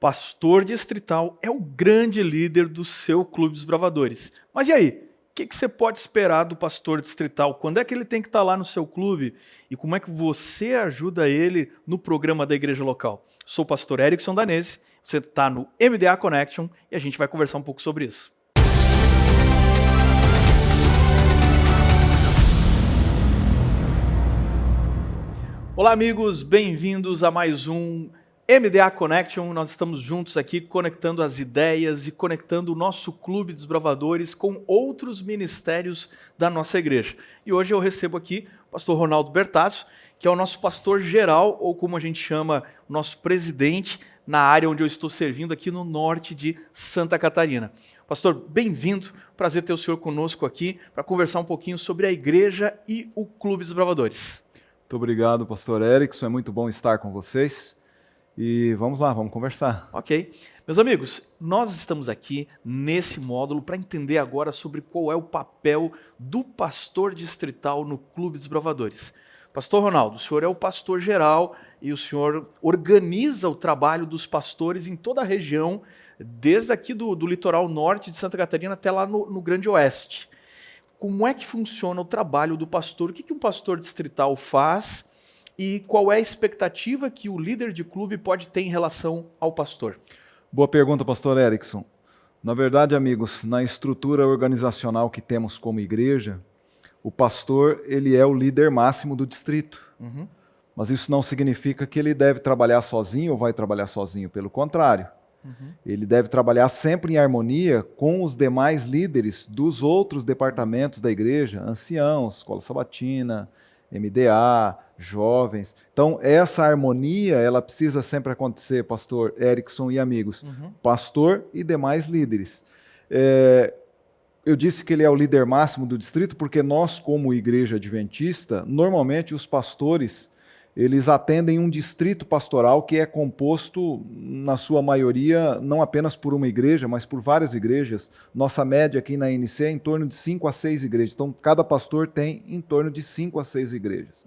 pastor distrital é o grande líder do seu clube dos bravadores. Mas e aí? O que você pode esperar do pastor distrital? Quando é que ele tem que estar lá no seu clube? E como é que você ajuda ele no programa da igreja local? Sou o pastor Erickson Danese, você está no MDA Connection e a gente vai conversar um pouco sobre isso. Olá amigos, bem-vindos a mais um MDA Connection. Nós estamos juntos aqui conectando as ideias e conectando o nosso clube dos bravadores com outros ministérios da nossa igreja. E hoje eu recebo aqui o pastor Ronaldo Bertasso, que é o nosso pastor geral, ou como a gente chama, o nosso presidente na área onde eu estou servindo aqui no norte de Santa Catarina. Pastor, bem-vindo, prazer ter o senhor conosco aqui para conversar um pouquinho sobre a igreja e o clube dos bravadores. Muito obrigado, pastor Erickson, é muito bom estar com vocês e vamos lá, vamos conversar. Ok. Meus amigos, nós estamos aqui nesse módulo para entender agora sobre qual é o papel do pastor distrital no Clube dos Bravadores. Pastor Ronaldo, o senhor é o pastor geral e o senhor organiza o trabalho dos pastores em toda a região, desde aqui do litoral norte de Santa Catarina até lá no Grande Oeste. Como é que funciona o trabalho do pastor? O que um pastor distrital faz e qual é a expectativa que o líder de clube pode ter em relação ao pastor? Boa pergunta, pastor Erickson. Na verdade, amigos, na estrutura organizacional que temos como igreja, o pastor ele é o líder máximo do distrito. Uhum. Mas isso não significa que ele deve trabalhar sozinho ou vai trabalhar sozinho, pelo contrário. Ele deve trabalhar sempre em harmonia com os demais líderes dos outros departamentos da igreja, anciãos, escola sabatina, MDA, jovens. Então, essa harmonia, ela precisa sempre acontecer, pastor Erickson e amigos, pastor e demais líderes. Eu disse que ele é o líder máximo do distrito porque nós, como igreja adventista, normalmente os pastores eles atendem um distrito pastoral que é composto, na sua maioria, não apenas por uma igreja, mas por várias igrejas. Nossa média aqui na INC é em torno de 5 a 6 igrejas. Então, cada pastor tem em torno de 5 a 6 igrejas.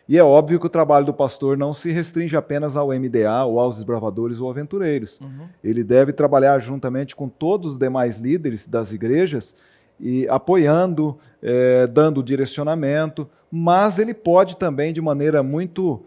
E é óbvio que o trabalho do pastor não se restringe apenas ao MDA, ou aos desbravadores ou aventureiros. Ele deve trabalhar juntamente com todos os demais líderes das igrejas, e apoiando, dando direcionamento, mas ele pode também, de maneira muito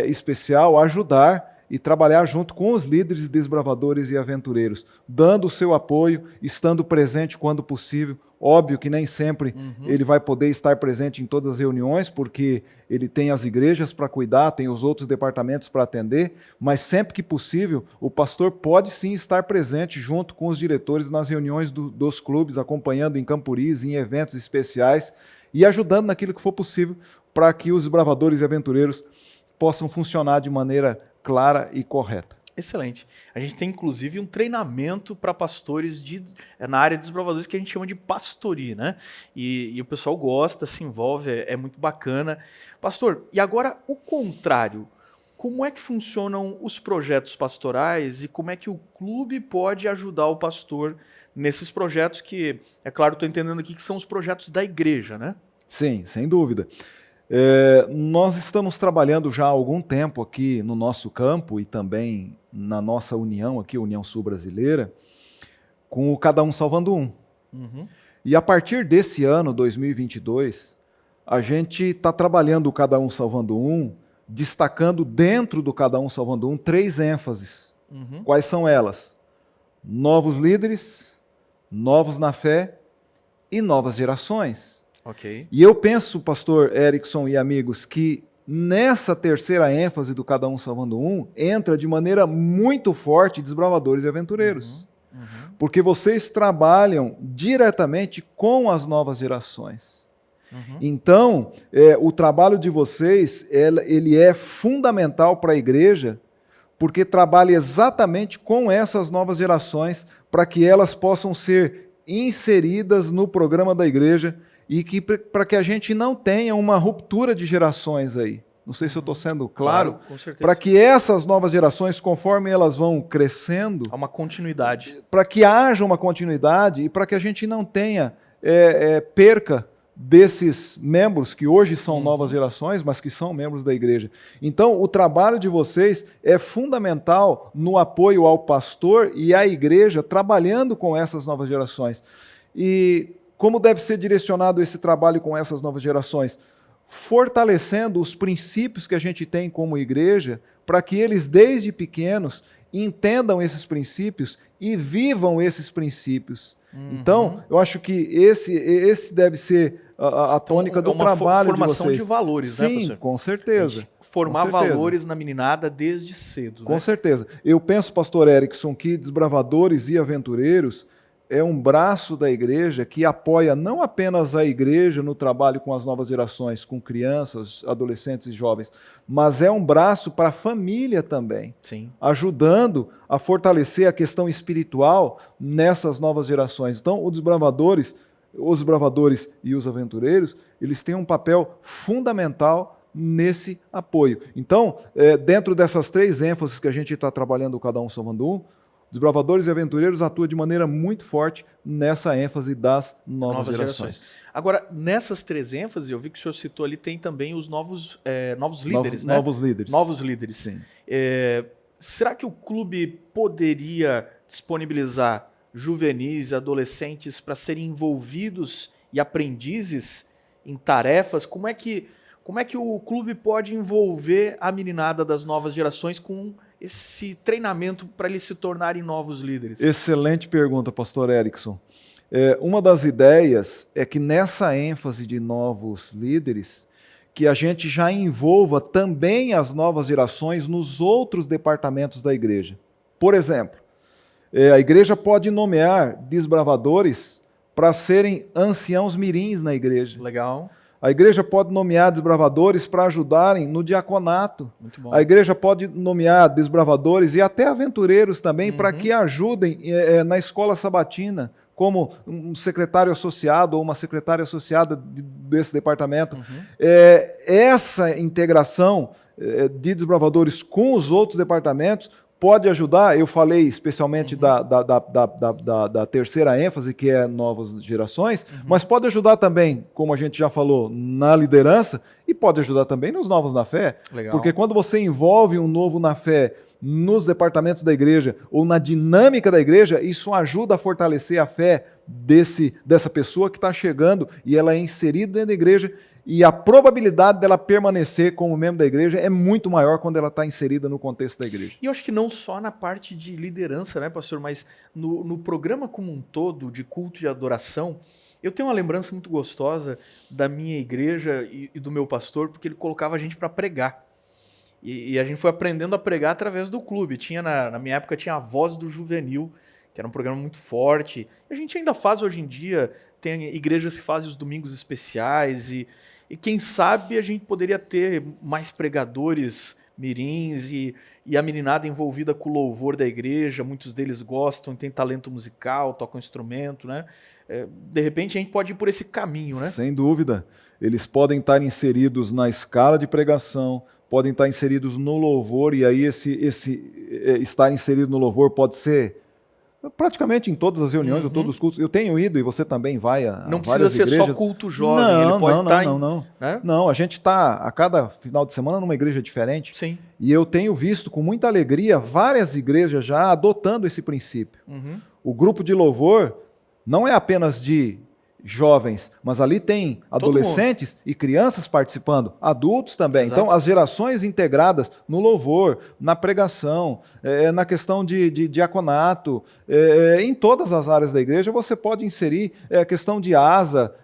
especial, ajudar e trabalhar junto com os líderes, desbravadores e aventureiros, dando o seu apoio, estando presente quando possível. Óbvio que nem sempre ele vai poder estar presente em todas as reuniões, porque ele tem as igrejas para cuidar, tem os outros departamentos para atender, mas sempre que possível, o pastor pode sim estar presente junto com os diretores nas reuniões dos clubes, acompanhando em camporis, em eventos especiais e ajudando naquilo que for possível para que os bravadores e aventureiros possam funcionar de maneira clara e correta. Excelente. A gente tem, inclusive, um treinamento para pastores na área dos bravadores que a gente chama de pastoria, né? E o pessoal gosta, se envolve, é muito bacana. Pastor, e agora o contrário. Como é que funcionam os projetos pastorais e como é que o clube pode ajudar o pastor nesses projetos que, é claro, estou entendendo aqui que são os projetos da igreja, né? Sim, sem dúvida. Nós estamos trabalhando já há algum tempo aqui no nosso campo e também na nossa união aqui, União Sul Brasileira, com o Cada Um Salvando Um. E a partir desse ano, 2022, a gente está trabalhando o Cada Um Salvando Um, destacando dentro do Cada Um Salvando Um 3 ênfases. Quais são elas? Novos líderes, novos na fé e novas gerações. Okay. E eu penso, pastor Erickson e amigos, que nessa terceira ênfase do Cada Um Salvando Um, entra de maneira muito forte desbravadores e aventureiros. Porque vocês trabalham diretamente com as novas gerações. Então, o trabalho de vocês, ele é fundamental para a igreja, porque trabalha exatamente com essas novas gerações, para que elas possam ser inseridas no programa da igreja, e para que a gente não tenha uma ruptura de gerações aí. Não sei se eu estou sendo claro. Com certeza. Para que essas novas gerações, conforme elas vão crescendo... Há uma continuidade. Para que haja uma continuidade e para que a gente não tenha perca desses membros que hoje são novas gerações, mas que são membros da igreja. Então, o trabalho de vocês é fundamental no apoio ao pastor e à igreja trabalhando com essas novas gerações. E como deve ser direcionado esse trabalho com essas novas gerações? Fortalecendo os princípios que a gente tem como igreja, para que eles, desde pequenos, entendam esses princípios e vivam esses princípios. Então, eu acho que esse deve ser a tônica do trabalho de vocês. Formação de valores, né, professor? Sim, com certeza. Formar valores na meninada desde cedo. Com certeza. Eu penso, pastor Erickson, que Desbravadores e Aventureiros é um braço da igreja que apoia não apenas a igreja no trabalho com as novas gerações, com crianças, adolescentes e jovens, mas é um braço para a família também, sim, ajudando a fortalecer a questão espiritual nessas novas gerações. Então, os desbravadores e os aventureiros, eles têm um papel fundamental nesse apoio. Então, dentro dessas 3 ênfases que a gente está trabalhando cada um somando um, Desbravadores e Aventureiros atuam de maneira muito forte nessa ênfase das novas gerações. Agora, nessas 3 ênfases, eu vi que o senhor citou ali, tem também os novos líderes, né? Novos líderes. Novos líderes. Sim. Será que o clube poderia disponibilizar juvenis e adolescentes para serem envolvidos e aprendizes em tarefas? Como é que o clube pode envolver a meninada das novas gerações com esse treinamento para eles se tornarem novos líderes? Excelente pergunta, pastor Erickson. Uma das ideias é que nessa ênfase de novos líderes, que a gente já envolva também as novas gerações nos outros departamentos da igreja. Por exemplo, a igreja pode nomear desbravadores para serem anciãos mirins na igreja. Legal. A igreja pode nomear desbravadores para ajudarem no diaconato. Muito bom. A igreja pode nomear desbravadores e até aventureiros também para que ajudem na escola sabatina, como um secretário associado ou uma secretária associada desse departamento. Essa integração de desbravadores com os outros departamentos pode ajudar. Eu falei especialmente da terceira ênfase, que é novas gerações, mas pode ajudar também, como a gente já falou, na liderança, e pode ajudar também nos novos na fé. Legal. Porque quando você envolve um novo na fé nos departamentos da igreja ou na dinâmica da igreja, isso ajuda a fortalecer a fé dessa pessoa que está chegando e ela é inserida dentro da igreja, e a probabilidade dela permanecer como membro da igreja é muito maior quando ela está inserida no contexto da igreja. E eu acho que não só na parte de liderança, né, pastor, mas no programa como um todo, de culto de adoração, eu tenho uma lembrança muito gostosa da minha igreja e do meu pastor, porque ele colocava a gente para pregar. E a gente foi aprendendo a pregar através do clube. Na minha época tinha a Voz do Juvenil, que era um programa muito forte. E a gente ainda faz hoje em dia, tem igrejas que fazem os domingos especiais e quem sabe a gente poderia ter mais pregadores mirins e a meninada envolvida com o louvor da igreja. Muitos deles gostam, têm talento musical, tocam instrumento, né? De repente a gente pode ir por esse caminho, né? Sem dúvida. Eles podem estar inseridos na escala de pregação, podem estar inseridos no louvor, e aí esse estar inserido no louvor pode ser praticamente em todas as reuniões, ou todos os cultos. Eu tenho ido, e você também vai a não várias igrejas. Não precisa ser só culto jovem, ele pode estar Né? Não, a gente está a cada final de semana numa igreja diferente. Sim. E eu tenho visto com muita alegria várias igrejas já adotando esse princípio. O grupo de louvor não é apenas de jovens, mas ali tem adolescentes e crianças participando, adultos também. Exato. Então, as gerações integradas no louvor, na pregação, na questão de diaconato, em todas as áreas da igreja, você pode inserir a questão de asa,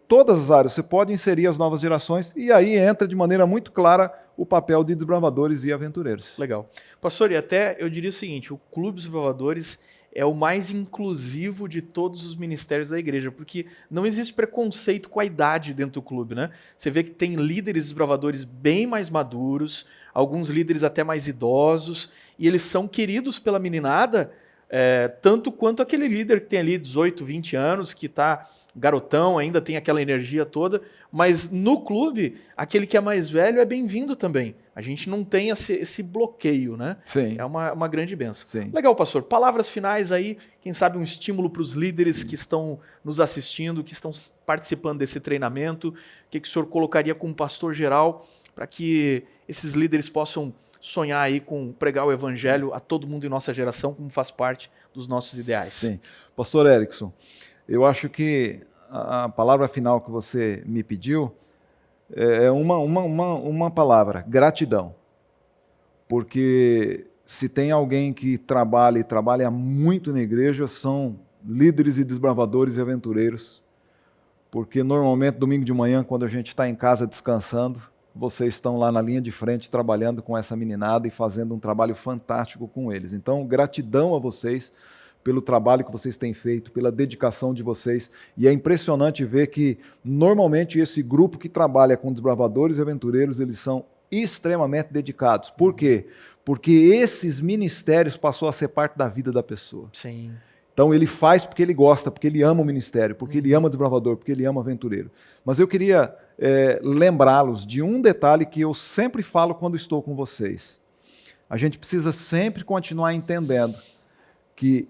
todas as áreas, você pode inserir as novas gerações, e aí entra de maneira muito clara o papel de desbravadores e aventureiros. Legal. Pastor, e até eu diria o seguinte, o Clube dos Desbravadores é o mais inclusivo de todos os ministérios da igreja, porque não existe preconceito com a idade dentro do clube, né? Você vê que tem líderes desbravadores bem mais maduros, alguns líderes até mais idosos, e eles são queridos pela meninada, tanto quanto aquele líder que tem ali 18, 20 anos, que está garotão, ainda tem aquela energia toda, mas no clube, aquele que é mais velho é bem-vindo também. A gente não tem esse bloqueio, né? Sim. É uma grande bênção. Sim. Legal, pastor. Palavras finais aí, quem sabe um estímulo para os líderes que estão nos assistindo, que estão participando desse treinamento. O que o senhor colocaria como pastor geral para que esses líderes possam sonhar aí com pregar o evangelho a todo mundo em nossa geração, como faz parte dos nossos ideais? Sim. Pastor Erickson, eu acho que a palavra final que você me pediu é uma palavra, gratidão. Porque se tem alguém que trabalha e trabalha muito na igreja, são líderes e desbravadores e aventureiros. Porque normalmente, domingo de manhã, quando a gente está em casa descansando, vocês estão lá na linha de frente trabalhando com essa meninada e fazendo um trabalho fantástico com eles. Então, gratidão a vocês pelo trabalho que vocês têm feito, pela dedicação de vocês. E é impressionante ver que, normalmente, esse grupo que trabalha com desbravadores e aventureiros, eles são extremamente dedicados. Por quê? Porque esses ministérios passou a ser parte da vida da pessoa. Sim. Então ele faz porque ele gosta, porque ele ama o ministério, porque ele ama o desbravador, porque ele ama o aventureiro. Mas eu queria lembrá-los de um detalhe que eu sempre falo quando estou com vocês. A gente precisa sempre continuar entendendo que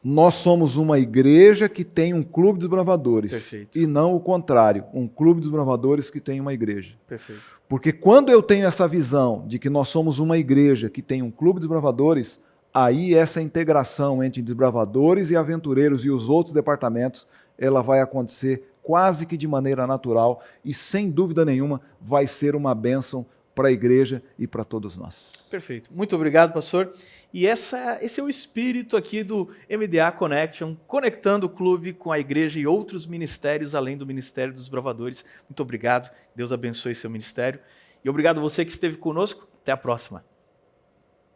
nós somos uma igreja que tem um clube de desbravadores. Perfeito. E não o contrário, um clube de desbravadores que tem uma igreja. Perfeito. Porque quando eu tenho essa visão de que nós somos uma igreja que tem um clube de desbravadores, aí essa integração entre desbravadores e aventureiros e os outros departamentos, ela vai acontecer quase que de maneira natural e, sem dúvida nenhuma, vai ser uma bênção para a igreja e para todos nós. Perfeito. Muito obrigado, pastor. E esse é o espírito aqui do MDA Connection, conectando o clube com a igreja e outros ministérios, além do Ministério dos Bravadores. Muito obrigado. Deus abençoe seu ministério. E obrigado você que esteve conosco. Até a próxima.